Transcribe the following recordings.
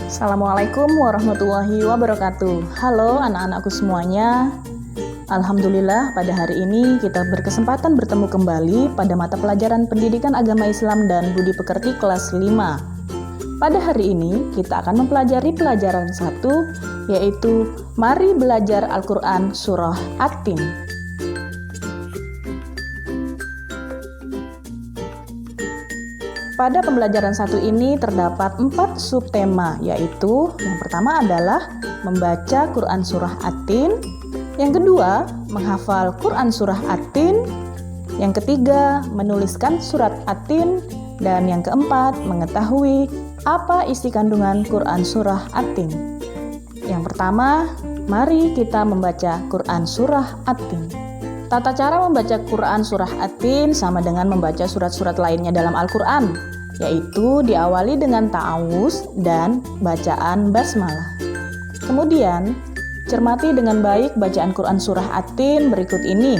Assalamualaikum warahmatullahi wabarakatuh. Halo anak-anakku semuanya. Alhamdulillah pada hari ini kita berkesempatan bertemu kembali pada mata pelajaran Pendidikan Agama Islam dan Budi Pekerti kelas 5. Pada hari ini kita akan mempelajari pelajaran 1, yaitu Mari Belajar Al-Quran Surah At-Tin. Pada pembelajaran 1 ini terdapat 4 subtema, yaitu yang pertama adalah membaca Quran Surah At-Tin, yang kedua menghafal Quran Surah At-Tin, yang ketiga menuliskan surat At-Tin, dan yang keempat mengetahui apa isi kandungan Quran Surah At-Tin. Yang pertama, mari kita membaca Quran Surah At-Tin. Tata cara membaca Quran Surah At-Tin sama dengan membaca surat-surat lainnya dalam Al-Quran, yaitu diawali dengan ta'awuz dan bacaan basmalah. Kemudian, cermati dengan baik bacaan Quran Surah At-Tin berikut ini.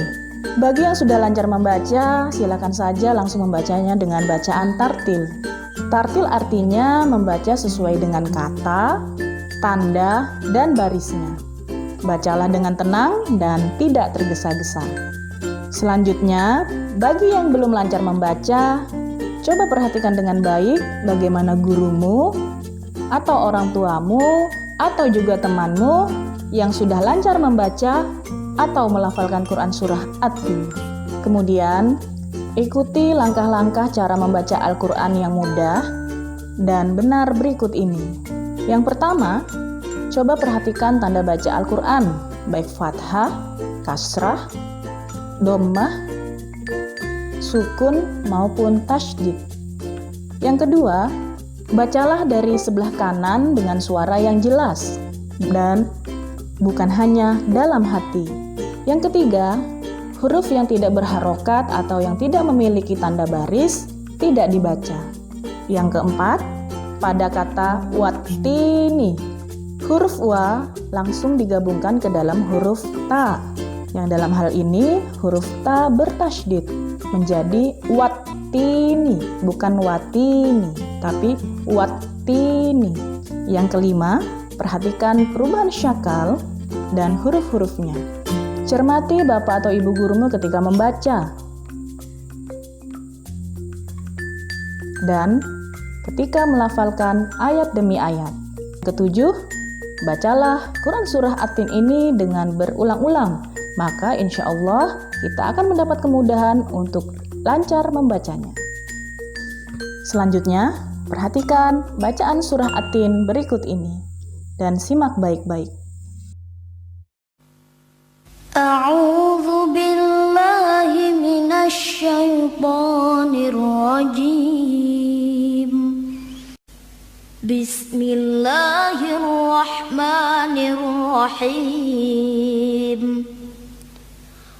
Bagi yang sudah lancar membaca, silakan saja langsung membacanya dengan bacaan tartil. Tartil artinya membaca sesuai dengan kata, tanda, dan barisnya. Bacalah dengan tenang dan tidak tergesa-gesa. Selanjutnya, bagi yang belum lancar membaca, coba perhatikan dengan baik bagaimana gurumu atau orang tuamu atau juga temanmu yang sudah lancar membaca atau melafalkan Quran Surah At-Tin. Kemudian, ikuti langkah-langkah cara membaca Al-Quran yang mudah dan benar berikut ini. Yang pertama, coba perhatikan tanda baca Al-Quran, baik fathah, kasrah, dhammah, sukun maupun tasydid. Yang kedua, bacalah dari sebelah kanan dengan suara yang jelas dan bukan hanya dalam hati. Yang ketiga, huruf yang tidak berharokat atau yang tidak memiliki tanda baris tidak dibaca. Yang keempat, pada kata wattini, huruf wa langsung digabungkan ke dalam huruf ta. Yang dalam hal ini huruf ta bertasydid menjadi wattini, bukan watini, tapi wattini. Yang kelima, perhatikan perubahan syakal dan huruf-hurufnya. Cermati bapak atau ibu gurumu ketika membaca. Dan ketika melafalkan ayat demi ayat. Ketujuh, bacalah Quran Surah At-Tin ini dengan berulang-ulang, maka insya Allah kita akan mendapat kemudahan untuk lancar membacanya. Selanjutnya, perhatikan bacaan Surah At-Tin berikut ini dan simak baik-baik. A'udzu billahi minasy syaithanir rajim. Bismillahirrahmanirrahim.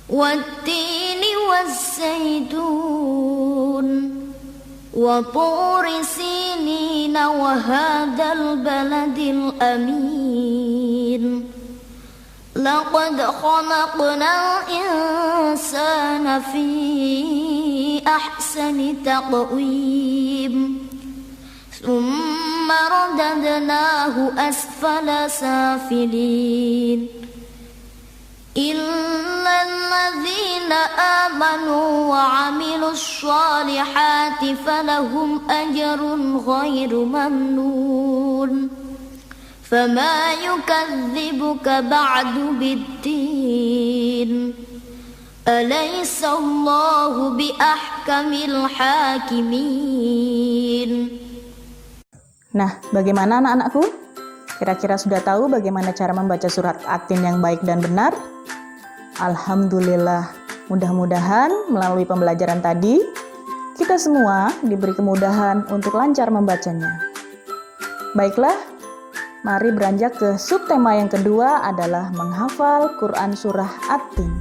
Wattini wazzaitun wa turi sinina wa hadzal baladil amin. Laqad khalaqnal insana fi ahsani taqwim. ثم رددناه أسفل سافلين إلا الذين آمنوا وعملوا الصالحات فلهم أجر غير ممنون فما يكذبك بعد بالدين أليس الله بأحكم الحاكمين. Nah, bagaimana anak-anakku? Kira-kira sudah tahu bagaimana cara membaca surat At-Tin yang baik dan benar? Alhamdulillah, mudah-mudahan melalui pembelajaran tadi, kita semua diberi kemudahan untuk lancar membacanya. Baiklah, mari beranjak ke subtema yang kedua adalah menghafal Quran Surah At-Tin.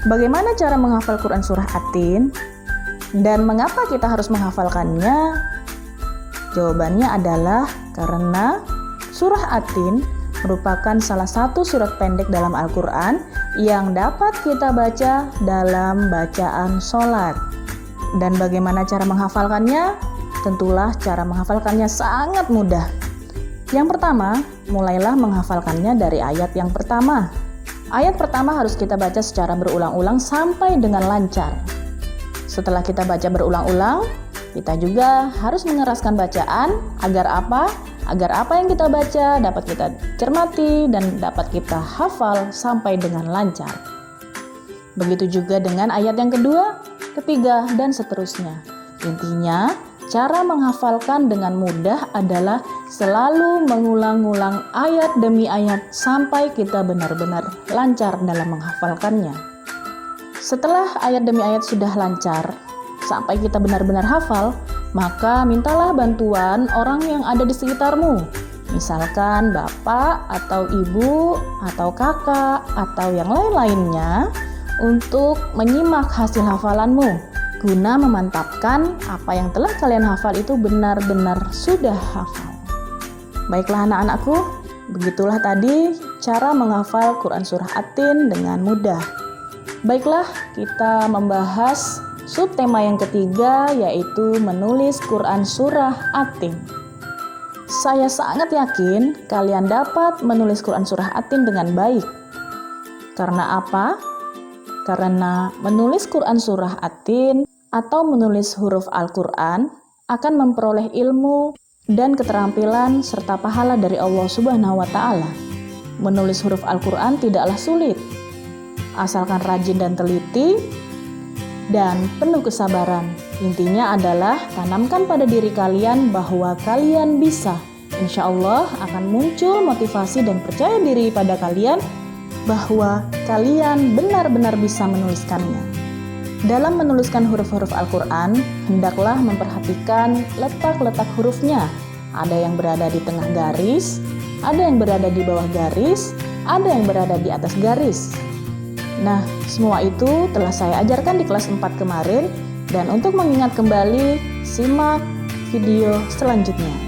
Bagaimana cara menghafal Quran Surah At-Tin? Dan mengapa kita harus menghafalkannya? Jawabannya adalah karena Surah At-Tin merupakan salah satu surat pendek dalam Al-Quran yang dapat kita baca dalam bacaan sholat. Dan bagaimana cara menghafalkannya? Tentulah cara menghafalkannya sangat mudah. Yang pertama, mulailah menghafalkannya dari ayat yang pertama. Ayat pertama harus kita baca secara berulang-ulang sampai dengan lancar. Setelah kita baca berulang-ulang, kita juga harus mengeraskan bacaan agar apa? Agar apa yang kita baca dapat kita cermati dan dapat kita hafal sampai dengan lancar. Begitu juga dengan ayat yang kedua, ketiga, dan seterusnya. Intinya, cara menghafalkan dengan mudah adalah selalu mengulang-ulang ayat demi ayat sampai kita benar-benar lancar dalam menghafalkannya. Setelah ayat demi ayat sudah lancar, sampai kita benar-benar hafal, maka mintalah bantuan orang yang ada di sekitarmu. Misalkan bapak atau ibu atau kakak atau yang lain-lainnya untuk menyimak hasil hafalanmu guna memantapkan apa yang telah kalian hafal itu benar-benar sudah hafal. Baiklah anak-anakku, begitulah tadi cara menghafal Quran Surah At-Tin dengan mudah. Baiklah, kita membahas subtema yang ketiga, yaitu menulis Quran Surah At-Tin. Saya sangat yakin kalian dapat menulis Quran Surah At-Tin dengan baik. Karena apa? Karena menulis Quran Surah At-Tin atau menulis huruf Al-Quran akan memperoleh ilmu dan keterampilan serta pahala dari Allah Subhanahu wa Ta'ala. Menulis huruf Al-Quran tidaklah sulit, asalkan rajin dan teliti dan penuh kesabaran. Intinya adalah tanamkan pada diri kalian bahwa kalian bisa. Insya Allah akan muncul motivasi dan percaya diri pada kalian bahwa kalian benar-benar bisa menuliskannya. Dalam menuliskan huruf-huruf Al-Quran, hendaklah memperhatikan letak-letak hurufnya. Ada yang berada di tengah garis, ada yang berada di bawah garis, ada yang berada di atas garis. Nah, semua itu telah saya ajarkan di kelas 4 kemarin, dan untuk mengingat kembali, simak video selanjutnya.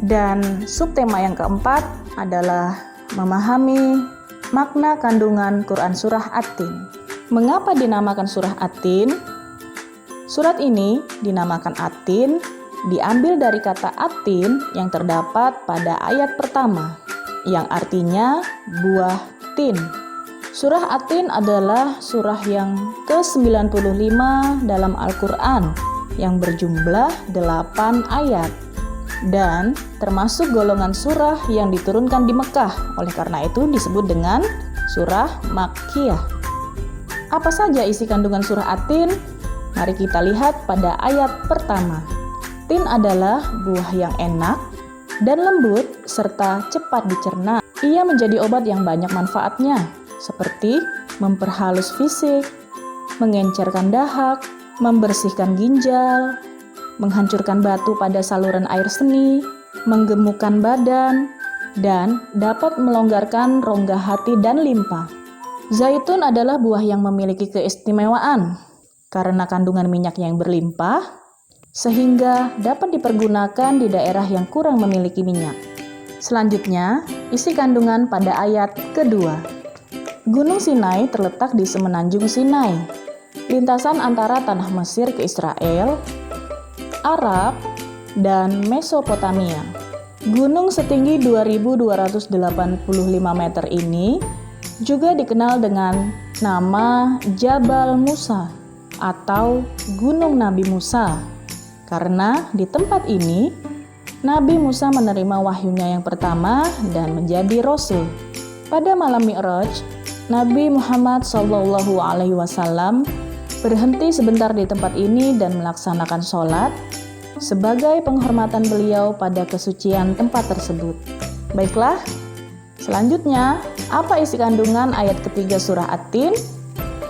Dan subtema yang keempat adalah memahami makna kandungan Quran Surah At-Tin. Mengapa dinamakan Surah At-Tin? Surat ini dinamakan At-Tin diambil dari kata At-Tin yang terdapat pada ayat pertama, yang artinya buah tin. Surah At-Tin adalah surah yang ke-95 dalam Al-Quran yang berjumlah 8 ayat dan termasuk golongan surah yang diturunkan di Mekah. Oleh karena itu disebut dengan surah Makkiyah. Apa saja isi kandungan surah At-Tin? Mari kita lihat pada ayat pertama. Tin adalah buah yang enak dan lembut serta cepat dicerna. Ia menjadi obat yang banyak manfaatnya, seperti memperhalus fisik, mengencerkan dahak, membersihkan ginjal, menghancurkan batu pada saluran air seni, menggemukkan badan, dan dapat melonggarkan rongga hati dan limpa. Zaitun adalah buah yang memiliki keistimewaan karena kandungan minyaknya yang berlimpah, sehingga dapat dipergunakan di daerah yang kurang memiliki minyak. Selanjutnya, isi kandungan pada ayat kedua. Gunung Sinai terletak di semenanjung Sinai, lintasan antara tanah Mesir ke Israel, Arab, dan Mesopotamia. Gunung setinggi 2.285 meter ini juga dikenal dengan nama Jabal Musa atau Gunung Nabi Musa, karena di tempat ini Nabi Musa menerima wahyunya yang pertama dan menjadi rasul. Pada malam Mi'raj, Nabi Muhammad SAW berhenti sebentar di tempat ini dan melaksanakan sholat sebagai penghormatan beliau pada kesucian tempat tersebut. Baiklah, selanjutnya, apa isi kandungan ayat ketiga surah At-Tin?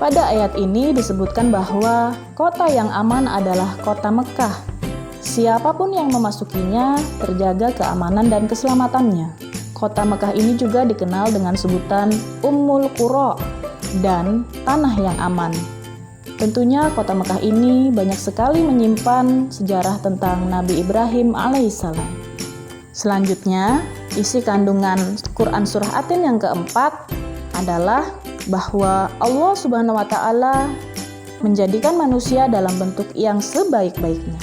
Pada ayat ini disebutkan bahwa kota yang aman adalah kota Mekah. Siapapun yang memasukinya terjaga keamanan dan keselamatannya. Kota Mekah ini juga dikenal dengan sebutan Ummul Qura dan tanah yang aman. Tentunya kota Mekah ini banyak sekali menyimpan sejarah tentang Nabi Ibrahim alaihissalam. Selanjutnya, isi kandungan Quran Surah At-Tin yang keempat adalah bahwa Allah Subhanahu wa Ta'ala menjadikan manusia dalam bentuk yang sebaik-baiknya.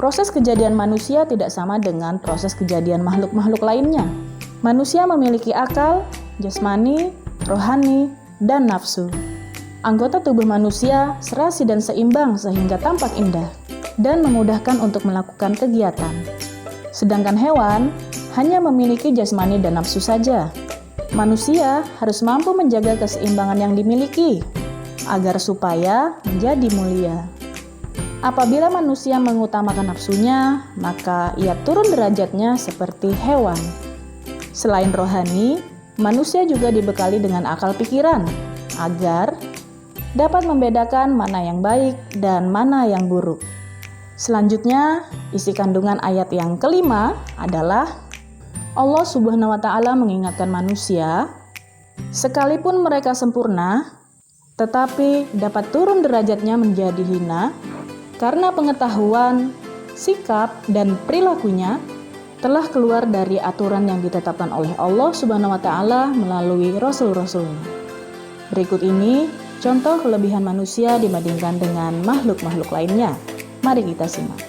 Proses kejadian manusia tidak sama dengan proses kejadian makhluk-makhluk lainnya. Manusia memiliki akal, jasmani, rohani, dan nafsu. Anggota tubuh manusia serasi dan seimbang sehingga tampak indah dan memudahkan untuk melakukan kegiatan. Sedangkan hewan hanya memiliki jasmani dan nafsu saja. Manusia harus mampu menjaga keseimbangan yang dimiliki agar supaya menjadi mulia. Apabila manusia mengutamakan nafsunya, maka ia turun derajatnya seperti hewan. Selain rohani, manusia juga dibekali dengan akal pikiran agar dapat membedakan mana yang baik dan mana yang buruk. Selanjutnya, isi kandungan ayat yang kelima adalah Allah Subhanahu wa Ta'ala mengingatkan manusia, sekalipun mereka sempurna, tetapi dapat turun derajatnya menjadi hina karena pengetahuan, sikap, dan perilakunya telah keluar dari aturan yang ditetapkan oleh Allah Subhanahu wa Ta'ala melalui Rasul-Rasulnya. Berikut ini contoh kelebihan manusia dibandingkan dengan makhluk-makhluk lainnya. Mari kita simak.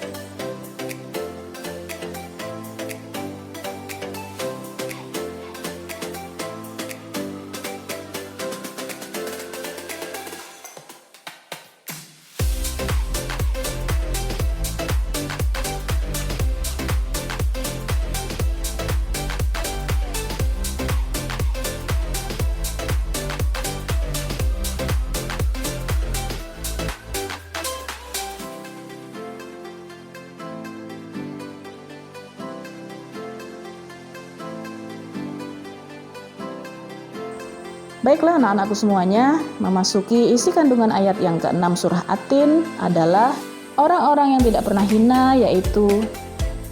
Baiklah anak-anakku semuanya, memasuki isi kandungan ayat yang ke-6 surah At-Tin adalah orang-orang yang tidak pernah hina, yaitu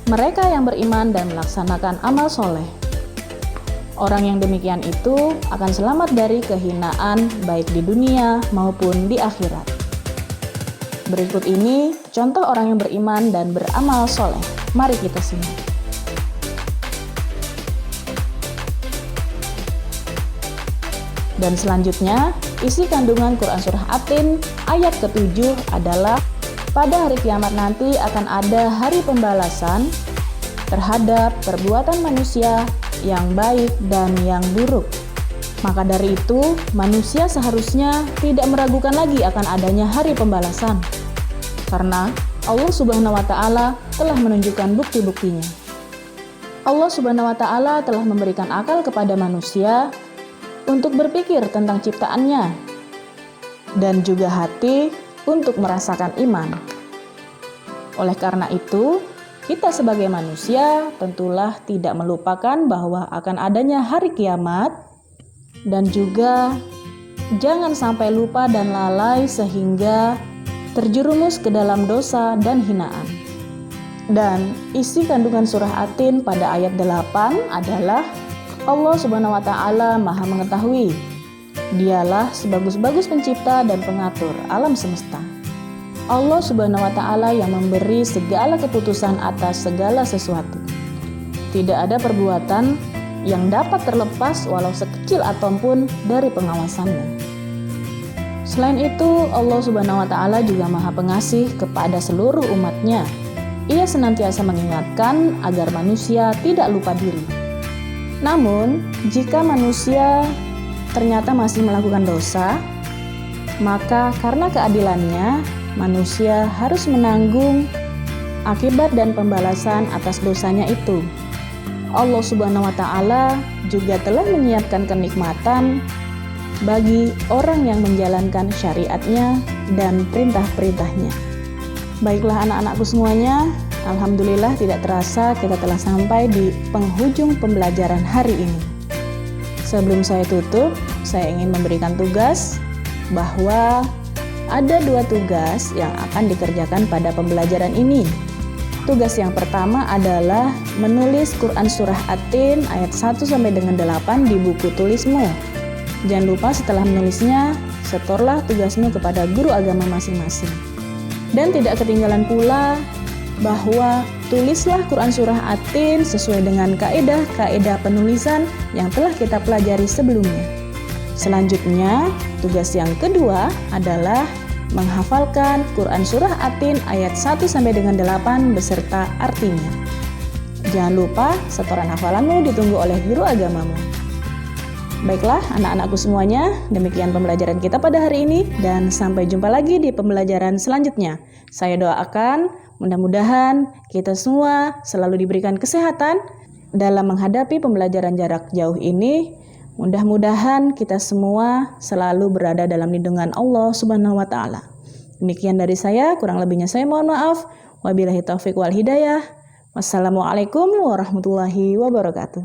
mereka yang beriman dan melaksanakan amal soleh. Orang yang demikian itu akan selamat dari kehinaan baik di dunia maupun di akhirat. Berikut ini contoh orang yang beriman dan beramal soleh. Mari kita simak. Dan selanjutnya, isi kandungan Quran Surah At-Tin ayat ke-7 adalah pada hari kiamat nanti akan ada hari pembalasan terhadap perbuatan manusia yang baik dan yang buruk. Maka dari itu, manusia seharusnya tidak meragukan lagi akan adanya hari pembalasan. Karena Allah Subhanahu wa Ta'ala telah menunjukkan bukti-buktinya. Allah Subhanahu wa Ta'ala telah memberikan akal kepada manusia untuk berpikir tentang ciptaannya dan juga hati untuk merasakan iman. Oleh karena itu, kita sebagai manusia tentulah tidak melupakan bahwa akan adanya hari kiamat dan juga jangan sampai lupa dan lalai sehingga terjerumus ke dalam dosa dan hinaan. Dan isi kandungan surah At-Tin pada ayat 8 adalah Allah Subhanahu wa Ta'ala Maha mengetahui. Dialah sebagus-bagus pencipta dan pengatur alam semesta. Allah Subhanahu wa Ta'ala yang memberi segala keputusan atas segala sesuatu. Tidak ada perbuatan yang dapat terlepas walau sekecil atom pun dari pengawasannya. Selain itu, Allah Subhanahu wa Ta'ala juga Maha Pengasih kepada seluruh umatnya. Ia senantiasa mengingatkan agar manusia tidak lupa diri. Namun, jika manusia ternyata masih melakukan dosa, maka karena keadilannya, manusia harus menanggung akibat dan pembalasan atas dosanya itu. Allah Subhanahu wa Ta'ala juga telah menyiapkan kenikmatan bagi orang yang menjalankan syariatnya dan perintah-perintahnya. Baiklah anak-anakku semuanya, alhamdulillah tidak terasa kita telah sampai di penghujung pembelajaran hari ini. Sebelum saya tutup, saya ingin memberikan tugas bahwa ada 2 tugas yang akan dikerjakan pada pembelajaran ini. Tugas yang pertama adalah menulis Quran Surah At-Tin ayat 1 sampai dengan 8 di buku tulismu. Jangan lupa setelah menulisnya, setorlah tugasmu kepada guru agama masing-masing. Dan tidak ketinggalan pula bahwa tulislah Quran Surah At-Tin sesuai dengan kaidah-kaidah penulisan yang telah kita pelajari sebelumnya. Selanjutnya, tugas yang kedua adalah menghafalkan Quran Surah At-Tin ayat 1 sampai dengan 8 beserta artinya. Jangan lupa setoran hafalanmu ditunggu oleh guru agamamu. Baiklah anak-anakku semuanya, demikian pembelajaran kita pada hari ini dan sampai jumpa lagi di pembelajaran selanjutnya. Saya doakan mudah-mudahan kita semua selalu diberikan kesehatan dalam menghadapi pembelajaran jarak jauh ini. Mudah-mudahan kita semua selalu berada dalam lindungan Allah Subhanahu wa Ta'ala. Demikian dari saya, kurang lebihnya saya mohon maaf. Wabillahi taufiq wal hidayah. Wassalamualaikum warahmatullahi wabarakatuh.